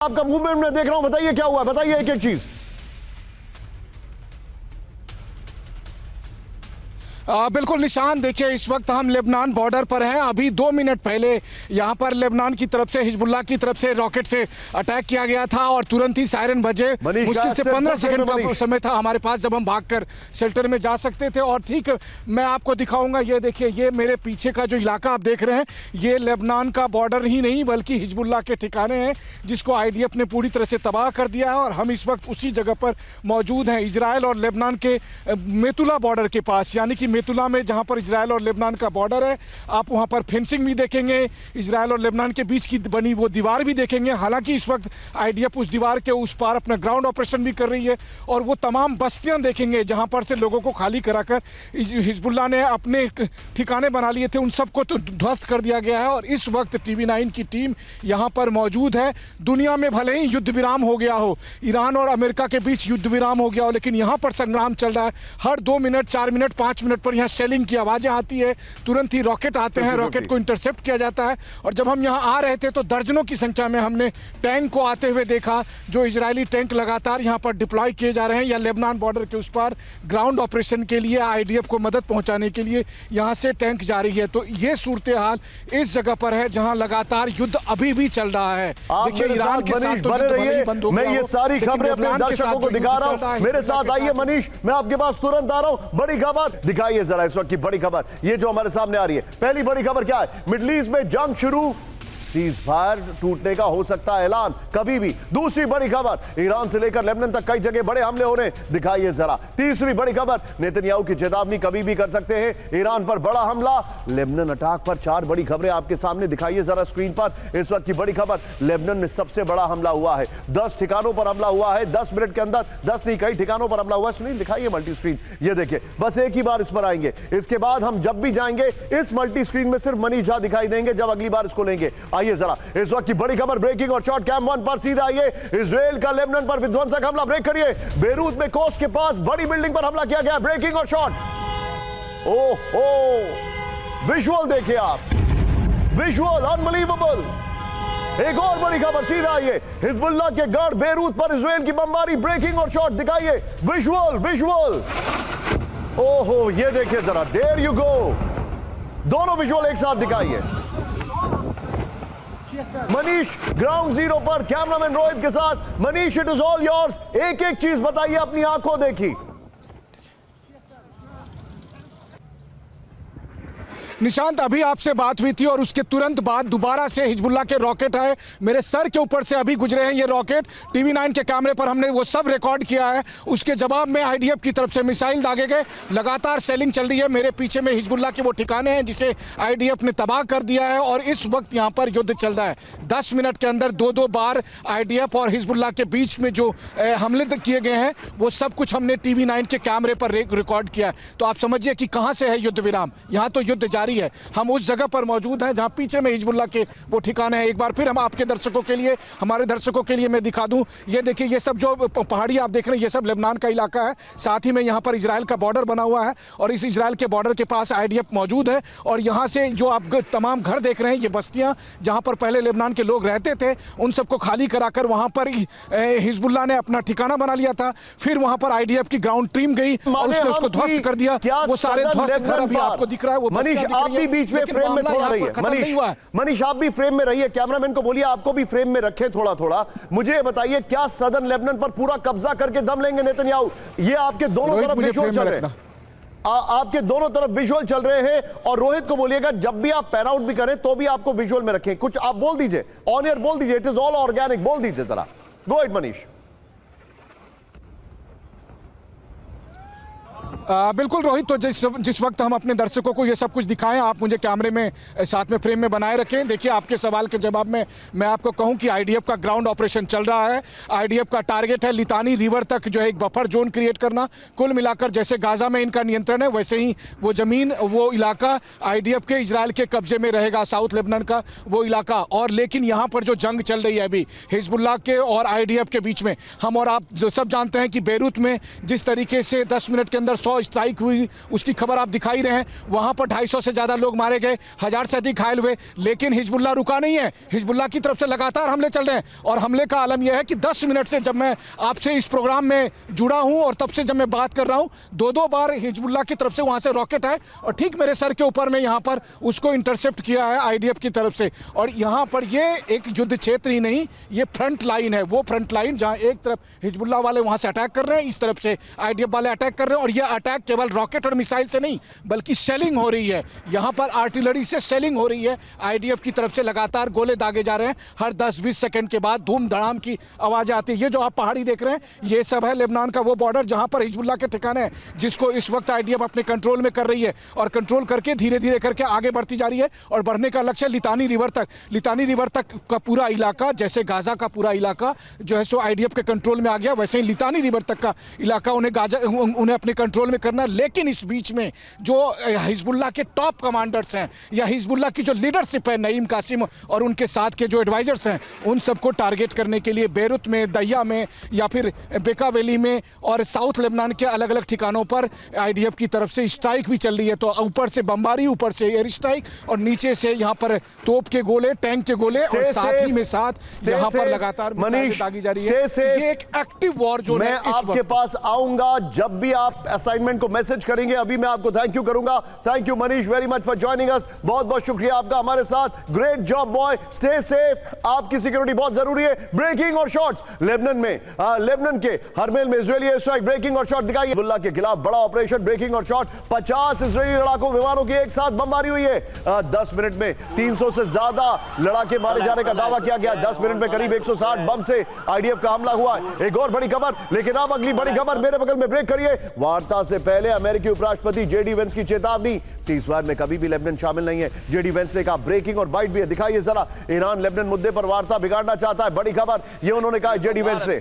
आपका मूवमेंट में देख रहा हूं, बताइए क्या हुआ, बताइए एक एक चीज। बिल्कुल निशान, देखिए इस वक्त हम लेबनान बॉर्डर पर हैं। अभी 2 मिनट पहले यहाँ पर लेबनान की तरफ से, हिजबुल्लाह की तरफ से रॉकेट से अटैक किया गया था और तुरंत ही सायरन बजे। मुश्किल से 15 सेकंड का समय था हमारे पास जब हम भागकर शेल्टर में जा सकते थे। और ठीक मैं आपको दिखाऊंगा, ये देखिए, ये मेरे पीछे का जो इलाका आप देख रहे हैं, ये लेबनान का बॉर्डर ही नहीं बल्कि हिजबुल्लाह के ठिकाने हैं, जिसको IDF ने पूरी तरह से तबाह कर दिया है। और हम इस वक्त उसी जगह पर मौजूद हैं, इजराइल और लेबनान के मेतुला बॉर्डर के पास, यानी कि मेतुला में जहां पर इजराइल और लेबनान का बॉर्डर है। आप वहां पर फेंसिंग भी देखेंगे, इजराइल और लेबनान के बीच की बनी वो दीवार भी देखेंगे। हालांकि इस वक्त IDF उस दीवार के उस पार अपना ग्राउंड ऑपरेशन भी कर रही है और वो तमाम बस्तियां देखेंगे जहां पर से लोगों को खाली कराकर हिजबुल्लाह ने अपने ठिकाने बना लिए थे, उन सबको तो ध्वस्त कर दिया गया है। और इस वक्त TV9 की टीम यहां पर मौजूद है। दुनिया में भले ही युद्ध विराम हो गया हो, ईरान और अमेरिका के बीच युद्ध विराम हो गया हो, लेकिन यहां पर संग्राम चल रहा है। हर 2 मिनट, 4 मिनट, 5 मिनट पर यहाँ शेलिंग की आवाजें आती है, तुरंत ही रॉकेट आते हैं, रॉकेट को इंटरसेप्ट किया जाता है। और जब हम यहाँ आ रहे थे तो दर्जनों की संख्या में हमने टैंक को आते हुए देखा, जो इजरायली टैंक लगातार यहाँ पर डिप्लॉय किए जा रहे हैं या लेबनान बॉर्डर के उस पार ग्राउंड ऑपरेशन के लिए IDF को मदद पहुंचाने के लिए यहाँ से टैंक जा रही है। तो ये सूरत हाल इस जगह पर है जहाँ लगातार युद्ध अभी भी चल रहा है। देखिए ईरान के साथ तो रहिए, मैं ये सारी खबरें अपने दर्शकों को दिखा रहा हूँ। मेरे साथ आइए मनीष, मैं आपके पास तुरंत आ रहा हूँ। बड़ी खबर दिखाइए जरा इस वक्त की बड़ी खबर, ये जो हमारे सामने आ रही है। पहली बड़ी खबर क्या है? मिडिल ईस्ट में जंग शुरू, सीज फायर टूटने का हो सकता है ऐलान कभी भी। दूसरी बड़ी खबर, ईरान से लेकर लेबनान तक कई जगह बड़े हमले हो रहे हैं, दिखाइए जरा। तीसरी बड़ी खबर, नेतन्याहू की चेतावनी कभी भी कर सकते हैं, ईरान पर बड़ा हमला, लेबनान अटैक पर 4 बड़ी खबरें आपके सामने, दिखाइए जरा स्क्रीन पर। इस वक्त की बड़ी खबर, लेबनान में सबसे बड़ा हमला हुआ है, 10 ठिकानों पर हमला हुआ है, 10 मिनट के अंदर, 10 नहीं कई ठिकानों पर हमला हुआ है। सुनील दिखाइए मल्टी स्क्रीन, ये देखिए, बस एक ही बार इस पर आएंगे, इसके बाद हम जब भी जाएंगे इस मल्टी स्क्रीन में सिर्फ मनीष झा दिखाई देंगे जब अगली बार इसको लेंगे। आइए जरा इस वक्त की बड़ी खबर, ब्रेकिंग और शॉर्ट कैम 1 पर सीधा आइए। इजराइल का लेबनान पर विध्वंसक हमला, ब्रेक करिए। बेरूत में कोस्ट के पास बड़ी बिल्डिंग पर हमला किया गया, ब्रेकिंग और शॉर्ट। ओहो, विजुअल देखिए आप, विजुअल अनबिलीवेबल। एक और बड़ी खबर, सीधा आइए, हिजबुल्लाह के गढ़ बेरूत पर इजराइल की बमबारी, ब्रेकिंग और शॉर्ट दिखाइए, विजुअल विजुअल। ओहो, ये देखिए जरा, देयर यू गो, दोनों विजुअल एक साथ दिखाइए। मनीष ग्राउंड जीरो पर कैमरामैन रोहित के साथ। Manish, it is all yours, एक एक चीज बताइए, अपनी आंखों देखी। निशांत, अभी आपसे बात हुई थी और उसके तुरंत बाद दोबारा से हिजबुल्लाह के रॉकेट आए, मेरे सर के ऊपर से अभी गुजरे हैं ये रॉकेट। TV9 के कैमरे पर हमने वो सब रिकॉर्ड किया है। उसके जवाब में IDF की तरफ से मिसाइल दागे गए, लगातार सेलिंग चल रही है। मेरे पीछे में हिजबुल्लाह के वो ठिकाने हैं जिसे IDF ने तबाह कर दिया है और इस वक्त यहाँ पर युद्ध चल रहा है। 10 मिनट के अंदर 2-2 बार IDF और हिजबुल्लाह के बीच में जो हमले किए गए हैं वो सब कुछ हमने TV9 के कैमरे पर रिकॉर्ड किया है। तो आप समझिए कि कहाँ से है युद्ध विराम, यहाँ तो युद्ध जारी है। हम उस जगह पर मौजूद हैं जहां पीछे में हिजबुल्लाह के वो ठिकाने हैं। एक बार फिर हम आपके दर्शकों के लिए, हमारे दर्शकों के लिए मैं दिखा दूं, ये देखिए, ये सब जो पहाड़ी आप देख रहे हैं ये सब लेबनान का इलाका है। साथ ही में यहाँ पर इजराइल का बॉर्डर बना हुआ है और इस इजराइल के बॉर्डर के पास IDF मौजूद है। और यहाँ से जो आप तमाम घर देख रहे हैं, ये बस्तियाँ जहाँ पर पहले लेबनान के लोग रहते थे, उन सबको खाली कराकर वहाँ पर हिजबुल्लाह ने अपना ठिकाना बना लिया था। फिर वहाँ पर IDF की ग्राउंड टीम गई और उसने उसको ध्वस्त कर दिया। वो सारे ध्वस्त घर अभी आपको दिख रहा है। वो मनीष बीच में फ्रेम में थोड़ा रहिए, मनीष आप भी फ्रेम में रहिए, कैमरामैन को बोलिए आपको भी फ्रेम में रखे थोड़ा थोड़ा। मुझे बताइए, क्या सदर्न लेबनान पर पूरा कब्जा करके दम लेंगे नेतन्याहू? ये आपके दोनों तरफ विजुअल चल रहे हैं, आपके दोनों तरफ विजुअल चल रहे हैं। और रोहित को बोलिएगा जब भी आप पैन आउट भी करें तो भी आपको विजुअल में रखें। कुछ आप बोल दीजिए, ऑन एयर बोल दीजिए, इट इज ऑल ऑर्गेनिक, बोल दीजिए जरा। Go it Manish. बिल्कुल रोहित, तो जिस वक्त हम अपने दर्शकों को ये सब कुछ दिखाएं, आप मुझे कैमरे में साथ में फ्रेम में बनाए रखें। देखिए, आपके सवाल के जवाब में मैं आपको कहूं कि IDF का ग्राउंड ऑपरेशन चल रहा है। IDF का टारगेट है लितानी रिवर तक जो है एक बफर जोन क्रिएट करना। कुल मिलाकर जैसे गाजा में इनका नियंत्रण है, वैसे ही वो जमीन, वो इलाका IDF के, इजराइल के कब्जे में रहेगा, साउथ लेबनान का वो इलाका। और लेकिन यहाँ पर जो जंग चल रही है अभी हिजबुल्लाह के और IDF के बीच में, हम और आप जो सब जानते हैं कि बेरूत में जिस तरीके से 10 मिनट के अंदर 100 स्ट्राइक हुई, उसकी खबर आप दिखा ही रहे हैं। वहां पर 250 से ज्यादा लोग मारे गए, 1000 से अधिक घायल हुए, लेकिन हिजबुल्लाह रुका नहीं है। हिजबुल्लाह की तरफ से लगातार हमले चल रहे हैं और हमले का आलम यह है कि 10 मिनट से जब मैं आपसे इस प्रोग्राम में जुड़ा हूं और तब से जब मैं बात कर रहा हूं, दो बार हिजबुल्लाह की तरफ से वहां से रॉकेट आए और ठीक मेरे सर के ऊपर में यहां पर उसको इंटरसेप्ट किया है आईडीएफ की तरफ से। और यहां पर ये एक युद्ध क्षेत्र ही नहीं, ये फ्रंट लाइन है, वो फ्रंट लाइन जहां एक तरफ हिजबुल्लाह वाले वहां से अटैक कर रहे हैं, इस तरफ से आईडीएफ वाले अटैक कर रहे हैं। और ये अटैक केवल रॉकेट और मिसाइल से नहीं बल्कि शेलिंग हो रही है, यहां पर आर्टिलरी से शेलिंग हो रही है। आईडीएफ की तरफ से लगातार गोले दागे जा रहे हैं, हर 10-20 सेकंड के बाद धूम धड़ाम की आवाजें आती है। ये जो आप पहाड़ी देख रहे हैं, ये सब है लेबनान का वो बॉर्डर जहां पर हिजबुल्लाह के ठिकाने हैं, जिसको इस वक्त आईडीएफ अपने कंट्रोल में कर रही है और कंट्रोल करके धीरे धीरे करके आगे बढ़ती जा रही है और बढ़ने का लक्ष्य लितानी रिवर तक। लितानी रिवर तक का पूरा इलाका, जैसे गाजा का पूरा इलाका जो है सो आईडीएफ के कंट्रोल में आ गया, वैसे ही लितानी रिवर तक का इलाका उन्हें अपने कंट्रोल में करना। लेकिन इस बीच में जो हिजबुल्लाह के टॉप कमांडर्स हैं या हिजबुल्लाह की जो लीडरशिप है, नईम कासिम और उनके साथ के जो एडवाइजर्स हैं, उन सबको टारगेट करने के लिए बेरूत में, दहिया में या फिर बेका वैली में और साउथ लेबनान के अलग अलग ठिकानों पर आईडीएफ की तरफ से स्ट्राइक भी चल रही है। तो ऊपर से बमबारी, ऊपर से एयर स्ट्राइक और नीचे से यहाँ पर तोप के गोले, टैंक के गोले और साथ ही में साथ यहाँ पर लगातार मिसाइलें दागी जा रही है। ये एक एक्टिव वॉर जोन है। मैं आपके पास आऊंगा जब भी आप असाइनमेंट को मैसेज करेंगे। अभी मैं आपको थैंक यू करूंगा। Thank you Manish very much for joining us. बहुत बहुत शुक्रिया आपका हमारे साथ। Great job boy, stay safe. आपकी सिक्योरिटी बहुत जरूरी है। ब्रेकिंग और शॉट्स लेबनान में, लेबनान के हरमेल में इजरायली एयर स्ट्राइक, ब्रेकिंग और शॉट दिखाई। हिजबुल्लाह के खिलाफ बड़ा ऑपरेशन ब्रेकिंग और शॉट। 50 इजरायली लड़ाकों विमानों की एक साथ बमबारी हुई है। 10 मिनट में 300 से ज्यादा लड़ाके मारे जाने का दावा किया गया। 10 मिनट में करीब 160 बम से आईडीएफ का हमला हुआ। एक और बड़ी खबर, लेकिन अब अगली बड़ी खबर मेरे बगल में। ब्रेक करिए। वार्ता से पहले अमेरिकी उपराष्ट्रपति जेडी वेंस की चेतावनी, सीजफायर में कभी भी लेबनान शामिल नहीं है। जेडी वेंस ने कहा ब्रेकिंग और बाइट भी है। दिखाइए जरा, ईरान लेबनान मुद्दे पर वार्ता बिगाड़ना चाहता है। बड़ी खबर ये उन्होंने कहा जेडी वेंस ने।